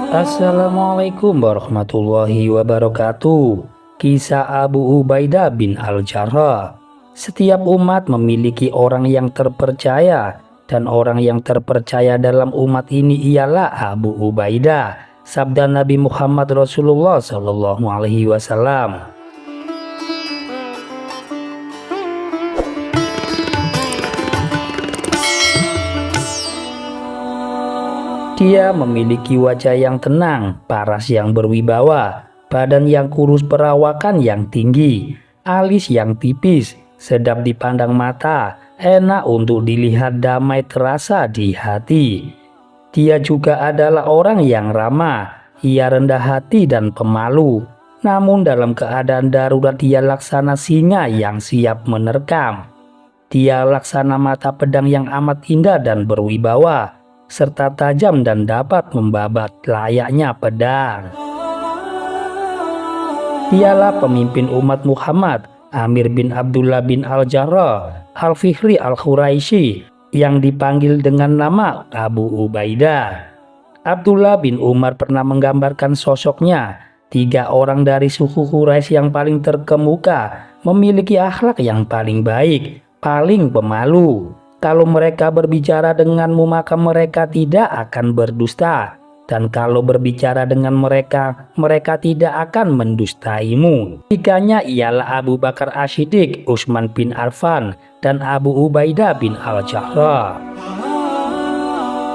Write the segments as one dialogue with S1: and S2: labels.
S1: Assalamualaikum warahmatullahi wabarakatuh. Kisah Abu Ubaidah bin Al-Jarrah. Setiap umat memiliki orang yang terpercaya, dan orang yang terpercaya dalam umat ini ialah Abu Ubaidah. Sabda Nabi Muhammad Rasulullah Shallallahu Alaihi Wasallam. Dia memiliki wajah yang tenang, paras yang berwibawa, badan yang kurus, perawakan yang tinggi, alis yang tipis, sedap dipandang mata, enak untuk dilihat, damai terasa di hati. Dia juga adalah orang yang ramah, ia rendah hati dan pemalu. Namun dalam keadaan darurat dia laksana singa yang siap menerkam. Dia laksana mata pedang yang amat indah dan berwibawa, serta tajam dan dapat membabat layaknya pedang. Dialah pemimpin umat Muhammad, Amir bin Abdullah bin Al-Jarrah Al-Fihri Al-Quraisy, yang dipanggil dengan nama Abu Ubaidah. Abdullah bin Umar pernah menggambarkan sosoknya. 3 orang dari suku Quraisy yang paling terkemuka, memiliki akhlak yang paling baik, paling pemalu. Kalau mereka berbicara denganmu maka mereka tidak akan berdusta, dan kalau berbicara dengan mereka, mereka tidak akan mendustaimu. Tiganya ialah Abu Bakar As-Siddiq, Utsman bin Affan, dan Abu Ubaidah bin Al-Jarrah.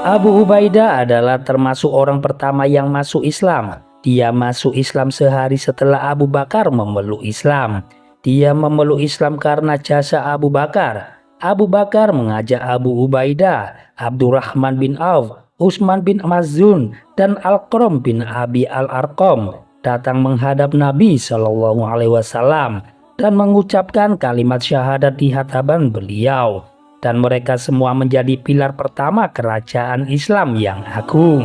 S1: Abu Ubaidah adalah termasuk orang pertama yang masuk Islam. Dia masuk Islam sehari setelah Abu Bakar memeluk Islam. Dia memeluk Islam karena jasa Abu Bakar. Abu Bakar mengajak Abu Ubaidah, Abdurrahman bin Auf, Utsman bin Maz'un, dan Al-Qram bin Abi Al-Arqam datang menghadap Nabi Shallallahu Alaihi Wasallam dan mengucapkan kalimat syahadat di hadapan beliau. Dan mereka semua menjadi pilar pertama kerajaan Islam yang agung.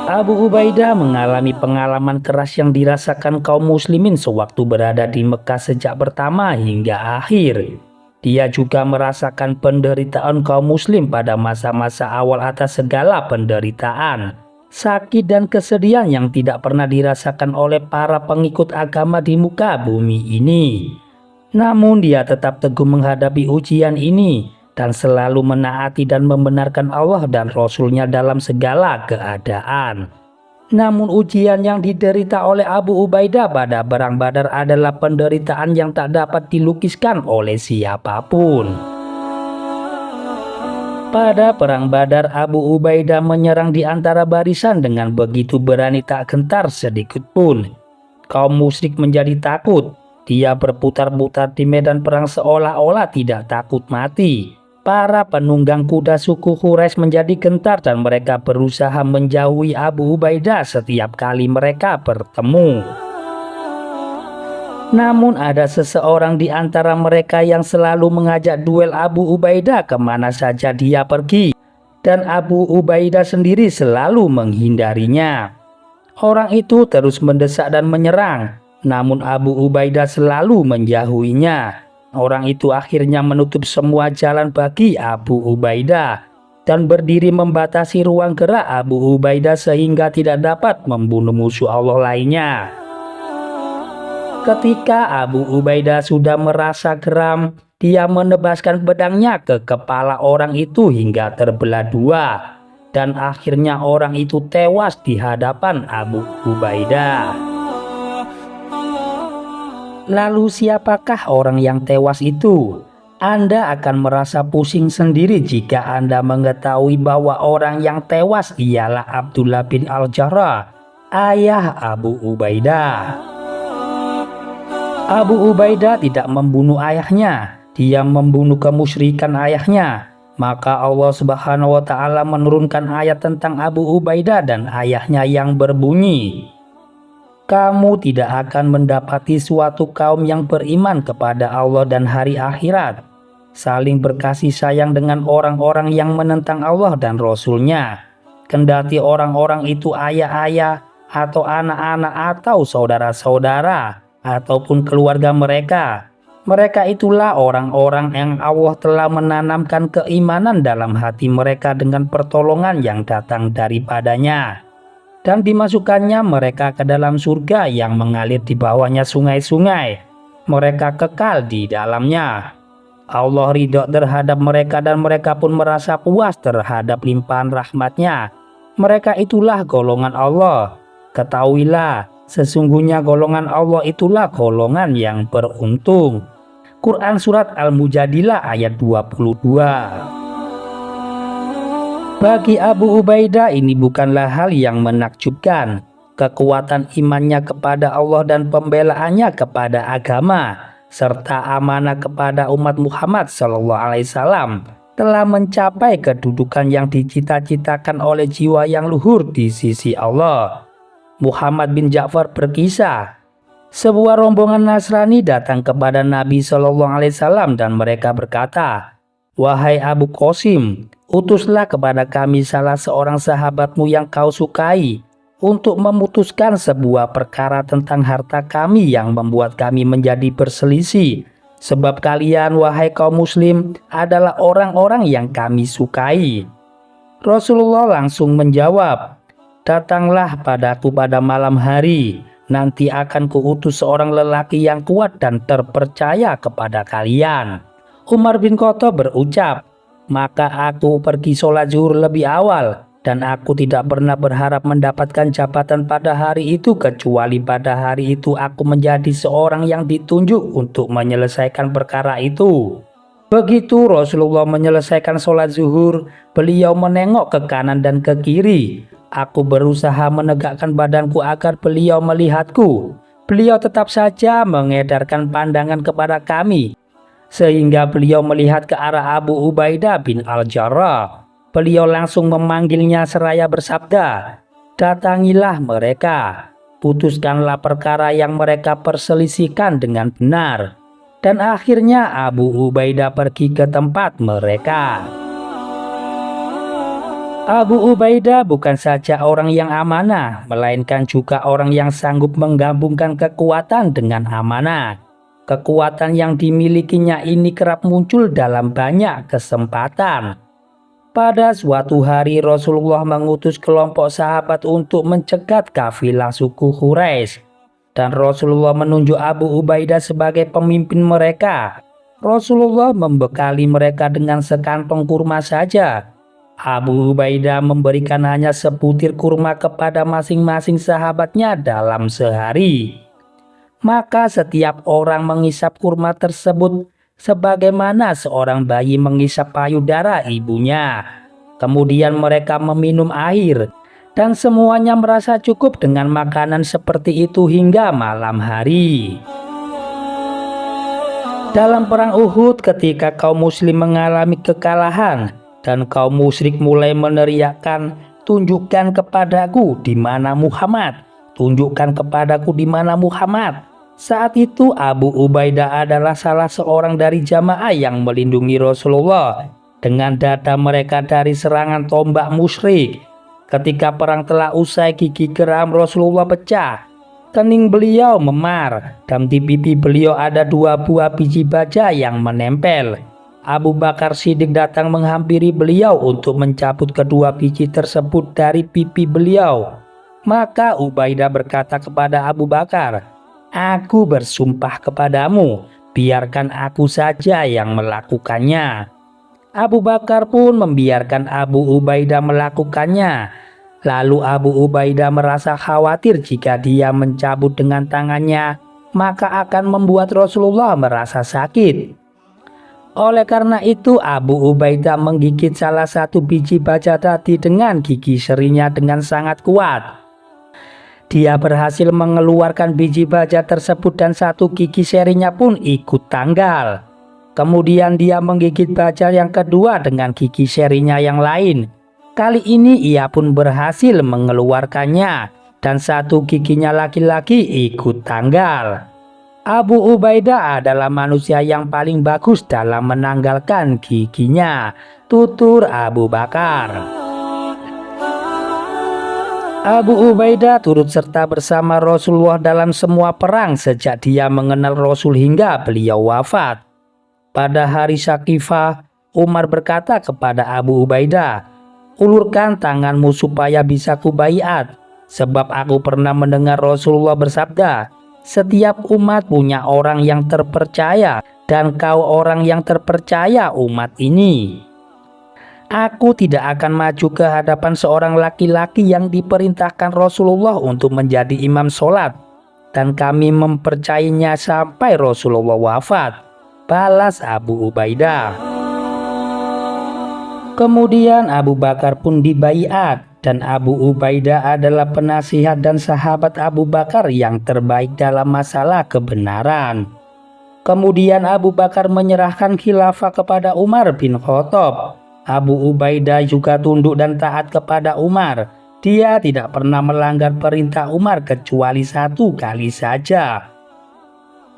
S1: Abu Ubaidah mengalami pengalaman keras yang dirasakan kaum muslimin sewaktu berada di Mekah sejak pertama hingga akhir. Dia juga merasakan penderitaan kaum muslim pada masa-masa awal atas segala penderitaan, sakit dan kesedihan yang tidak pernah dirasakan oleh para pengikut agama di muka bumi ini. Namun dia tetap teguh menghadapi ujian ini dan selalu menaati dan membenarkan Allah dan Rasul-Nya dalam segala keadaan. Namun ujian yang diderita oleh Abu Ubaidah pada Perang Badar adalah penderitaan yang tak dapat dilukiskan oleh siapapun. Pada Perang Badar, Abu Ubaidah menyerang di antara barisan dengan begitu berani, tak gentar sedikit pun. Kaum musyrik menjadi takut. Dia berputar-putar di medan perang seolah-olah tidak takut mati. Para penunggang kuda suku Quraisy menjadi gentar dan mereka berusaha menjauhi Abu Ubaidah setiap kali mereka bertemu. Namun ada seseorang di antara mereka yang selalu mengajak duel Abu Ubaidah kemana saja dia pergi, dan Abu Ubaidah sendiri selalu menghindarinya. Orang itu terus mendesak dan menyerang, namun Abu Ubaidah selalu menjauhinya. Orang itu akhirnya menutup semua jalan bagi Abu Ubaidah dan berdiri membatasi ruang gerak Abu Ubaidah sehingga tidak dapat membunuh musuh Allah lainnya. Ketika Abu Ubaidah sudah merasa geram, dia menebaskan pedangnya ke kepala orang itu hingga terbelah 2, dan akhirnya orang itu tewas di hadapan Abu Ubaidah. Lalu siapakah orang yang tewas itu? Anda akan merasa pusing sendiri jika Anda mengetahui bahwa orang yang tewas ialah Abdullah bin Al-Jarrah, ayah Abu Ubaidah. Abu Ubaidah tidak membunuh ayahnya, dia membunuh kemusyrikan ayahnya. Maka Allah Subhanahu wa Ta'ala menurunkan ayat tentang Abu Ubaidah dan ayahnya yang berbunyi, "Kamu tidak akan mendapati suatu kaum yang beriman kepada Allah dan hari akhirat, saling berkasih sayang dengan orang-orang yang menentang Allah dan Rasul-Nya, kendati orang-orang itu ayah-ayah atau anak-anak atau saudara-saudara ataupun keluarga mereka. Mereka itulah orang-orang yang Allah telah menanamkan keimanan dalam hati mereka dengan pertolongan yang datang daripadanya. Dan dimasukkannya mereka ke dalam surga yang mengalir di bawahnya sungai-sungai. Mereka kekal di dalamnya. Allah ridho terhadap mereka dan mereka pun merasa puas terhadap limpahan rahmatnya. Mereka itulah golongan Allah. Ketahuilah, sesungguhnya golongan Allah itulah golongan yang beruntung. Quran Surat Al-Mujadilah ayat 22. Bagi Abu Ubaidah ini bukanlah hal yang menakjubkan. Kekuatan imannya kepada Allah dan pembelaannya kepada agama serta amanah kepada umat Muhammad SAW telah mencapai kedudukan yang dicita-citakan oleh jiwa yang luhur di sisi Allah. Muhammad bin Ja'far berkisah, sebuah rombongan Nasrani datang kepada Nabi SAW dan mereka berkata, "Wahai Abu Qasim, utuslah kepada kami salah seorang sahabatmu yang kau sukai untuk memutuskan sebuah perkara tentang harta kami yang membuat kami menjadi berselisih. Sebab kalian, wahai kaum muslim, adalah orang-orang yang kami sukai." Rasulullah langsung menjawab, "Datanglah padaku pada malam hari, nanti akan kuutus seorang lelaki yang kuat dan terpercaya kepada kalian." Umar bin Khattab berucap, "Maka aku pergi sholat zuhur lebih awal dan aku tidak pernah berharap mendapatkan jabatan pada hari itu kecuali pada hari itu aku menjadi seorang yang ditunjuk untuk menyelesaikan perkara itu." Begitu Rasulullah menyelesaikan sholat zuhur, beliau menengok ke kanan dan ke kiri. Aku berusaha menegakkan badanku agar beliau melihatku. Beliau tetap saja mengedarkan pandangan kepada kami, sehingga beliau melihat ke arah Abu Ubaidah bin Al-Jarrah. Beliau langsung memanggilnya seraya bersabda, "Datangilah mereka, putuskanlah perkara yang mereka perselisihkan dengan benar." Dan akhirnya Abu Ubaidah pergi ke tempat mereka. Abu Ubaidah bukan saja orang yang amanah, melainkan juga orang yang sanggup menggabungkan kekuatan dengan amanah. Kekuatan yang dimilikinya ini kerap muncul dalam banyak kesempatan. Pada suatu hari Rasulullah mengutus kelompok sahabat untuk mencegat kafilah suku Quraisy, dan Rasulullah menunjuk Abu Ubaidah sebagai pemimpin mereka. Rasulullah membekali mereka dengan sekantong kurma saja. Abu Ubaidah memberikan hanya sebutir kurma kepada masing-masing sahabatnya dalam sehari. Maka setiap orang mengisap kurma tersebut sebagaimana seorang bayi mengisap payudara ibunya. Kemudian mereka meminum air, dan semuanya merasa cukup dengan makanan seperti itu hingga malam hari. Dalam perang Uhud, ketika kaum muslim mengalami kekalahan dan kaum musyrik mulai meneriakkan, "Tunjukkan kepadaku di mana Muhammad, tunjukkan kepadaku di mana Muhammad." Saat itu Abu Ubaidah adalah salah seorang dari jamaah yang melindungi Rasulullah dengan dada mereka dari serangan tombak musyrik. Ketika perang telah usai, gigi geram Rasulullah pecah, kening beliau memar, dan di pipi beliau ada 2 buah biji baja yang menempel. Abu Bakar Siddiq datang menghampiri beliau untuk mencabut kedua biji tersebut dari pipi beliau. Maka Ubaidah berkata kepada Abu Bakar, "Aku bersumpah kepadamu, biarkan aku saja yang melakukannya." Abu Bakar pun membiarkan Abu Ubaidah melakukannya. Lalu Abu Ubaidah merasa khawatir jika dia mencabut dengan tangannya, maka akan membuat Rasulullah merasa sakit. Oleh karena itu Abu Ubaidah menggigit salah satu biji baja tadi dengan gigi serinya dengan sangat kuat. Dia berhasil mengeluarkan biji baja tersebut dan satu gigi serinya pun ikut tanggal. Kemudian dia menggigit baja yang kedua dengan gigi serinya yang lain. Kali ini ia pun berhasil mengeluarkannya dan satu giginya laki-laki ikut tanggal. Abu Ubaidah adalah manusia yang paling bagus dalam menanggalkan giginya, tutur Abu Bakar. Abu Ubaidah turut serta bersama Rasulullah dalam semua perang sejak dia mengenal Rasul hingga beliau wafat. Pada hari Syakifah, Umar berkata kepada Abu Ubaidah, "Ulurkan tanganmu supaya bisa kubaiat, sebab aku pernah mendengar Rasulullah bersabda, setiap umat punya orang yang terpercaya, dan kau orang yang terpercaya umat ini. Aku tidak akan maju ke hadapan seorang laki-laki yang diperintahkan Rasulullah untuk menjadi imam sholat, dan kami mempercayainya sampai Rasulullah wafat," balas Abu Ubaidah. Kemudian Abu Bakar pun dibaiat, dan Abu Ubaidah adalah penasihat dan sahabat Abu Bakar yang terbaik dalam masalah kebenaran. Kemudian Abu Bakar menyerahkan khilafah kepada Umar bin Khattab. Abu Ubaidah juga tunduk dan taat kepada Umar. Dia tidak pernah melanggar perintah Umar kecuali satu kali saja.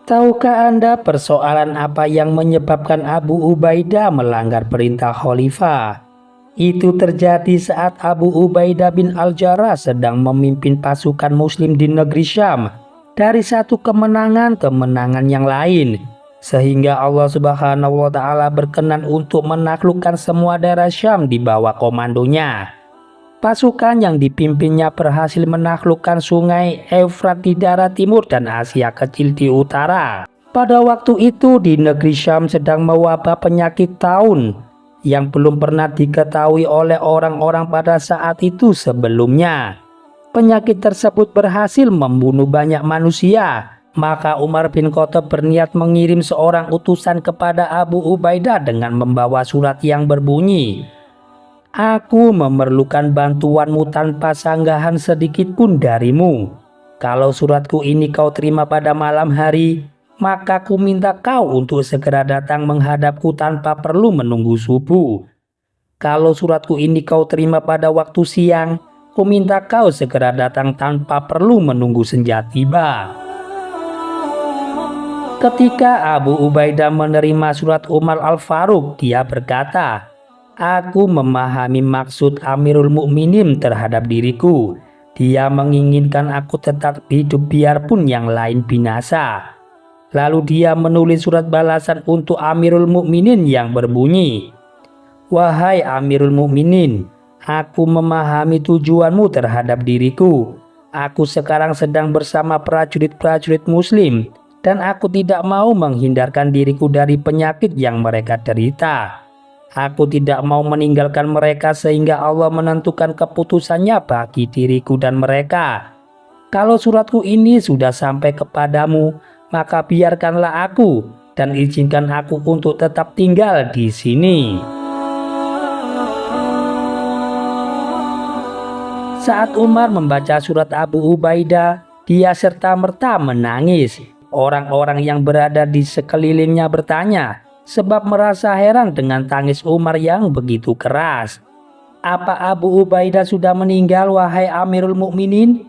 S1: Tahukah Anda persoalan apa yang menyebabkan Abu Ubaidah melanggar perintah khalifah? Itu terjadi saat Abu Ubaidah bin Al-Jarrah sedang memimpin pasukan muslim di negeri Syam dari satu kemenangan ke kemenangan yang lain, sehingga Allah Subhanahu wa Ta'ala berkenan untuk menaklukkan semua daerah Syam di bawah komandonya. Pasukan yang dipimpinnya berhasil menaklukkan sungai Efrat di daerah timur dan Asia Kecil di utara. Pada waktu itu di negeri Syam sedang mewabah penyakit taun yang belum pernah diketahui oleh orang-orang pada saat itu sebelumnya. Penyakit tersebut berhasil membunuh banyak manusia. Maka Umar bin Khattab berniat mengirim seorang utusan kepada Abu Ubaidah dengan membawa surat yang berbunyi, "Aku memerlukan bantuanmu tanpa sanggahan sedikit pun darimu. Kalau suratku ini kau terima pada malam hari, maka ku minta kau untuk segera datang menghadapku tanpa perlu menunggu subuh. Kalau suratku ini kau terima pada waktu siang, ku minta kau segera datang tanpa perlu menunggu senja tiba." Ketika Abu Ubaidah menerima surat Umar Al-Faruq, dia berkata, "Aku memahami maksud Amirul Mukminin terhadap diriku. Dia menginginkan aku tetap hidup biarpun yang lain binasa." Lalu dia menulis surat balasan untuk Amirul Mukminin yang berbunyi, "Wahai Amirul Mukminin, aku memahami tujuanmu terhadap diriku. Aku sekarang sedang bersama prajurit-prajurit muslim, dan aku tidak mau menghindarkan diriku dari penyakit yang mereka derita. Aku tidak mau meninggalkan mereka sehingga Allah menentukan keputusannya bagi diriku dan mereka. Kalau suratku ini sudah sampai kepadamu, maka biarkanlah aku dan izinkan aku untuk tetap tinggal di sini." Saat Umar membaca surat Abu Ubaidah, dia serta-merta menangis. Orang-orang yang berada di sekelilingnya bertanya, sebab merasa heran dengan tangis Umar yang begitu keras. "Apa Abu Ubaidah sudah meninggal, wahai Amirul Mukminin?"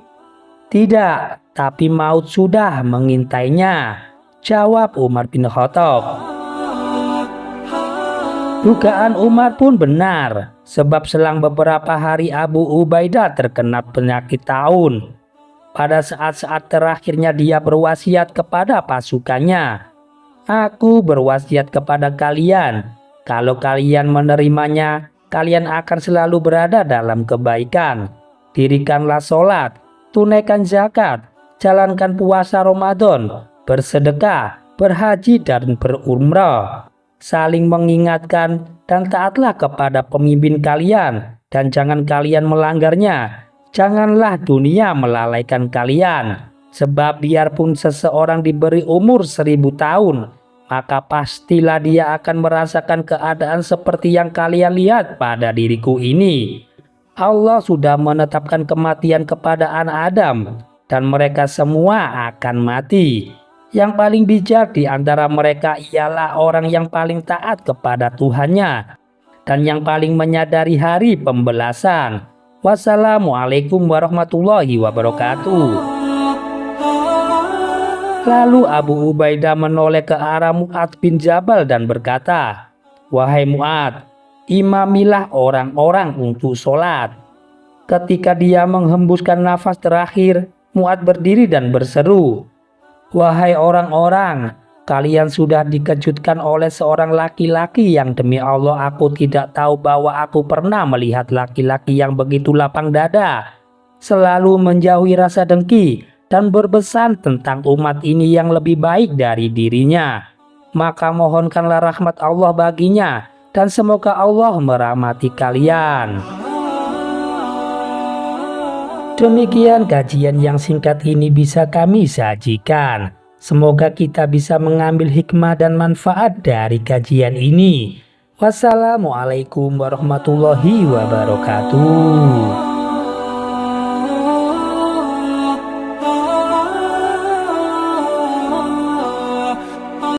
S1: "Tidak, tapi maut sudah mengintainya," jawab Umar bin Khattab. Dugaan Umar pun benar, sebab selang beberapa hari Abu Ubaidah terkena penyakit taun. Pada saat-saat terakhirnya dia berwasiat kepada pasukannya, "Aku berwasiat kepada kalian, kalau kalian menerimanya, kalian akan selalu berada dalam kebaikan. Dirikanlah sholat, tunaikan zakat, jalankan puasa Ramadan, bersedekah, berhaji dan berumrah. Saling mengingatkan dan taatlah kepada pemimpin kalian, dan jangan kalian melanggarnya. Janganlah dunia melalaikan kalian, sebab biarpun seseorang diberi umur 1000 tahun, maka pastilah dia akan merasakan keadaan seperti yang kalian lihat pada diriku ini. Allah sudah menetapkan kematian kepada anak Adam, dan mereka semua akan mati. Yang paling bijak di antara mereka ialah orang yang paling taat kepada Tuhannya, dan yang paling menyadari hari pembalasan. Wassalamualaikum warahmatullahi wabarakatuh." Lalu Abu Ubaidah menoleh ke arah Mu'adz bin Jabal dan berkata, "Wahai Mu'adz, imamilah orang-orang untuk sholat." Ketika dia menghembuskan nafas terakhir, Mu'adz berdiri dan berseru, "Wahai orang-orang, kalian sudah dikejutkan oleh seorang laki-laki yang demi Allah aku tidak tahu bahwa aku pernah melihat laki-laki yang begitu lapang dada, selalu menjauhi rasa dengki dan berpesan tentang umat ini yang lebih baik dari dirinya. Maka mohonkanlah rahmat Allah baginya dan semoga Allah merahmati kalian." Demikian kajian yang singkat ini bisa kami sajikan. Semoga kita bisa mengambil hikmah dan manfaat dari kajian ini. Wassalamualaikum warahmatullahi wabarakatuh.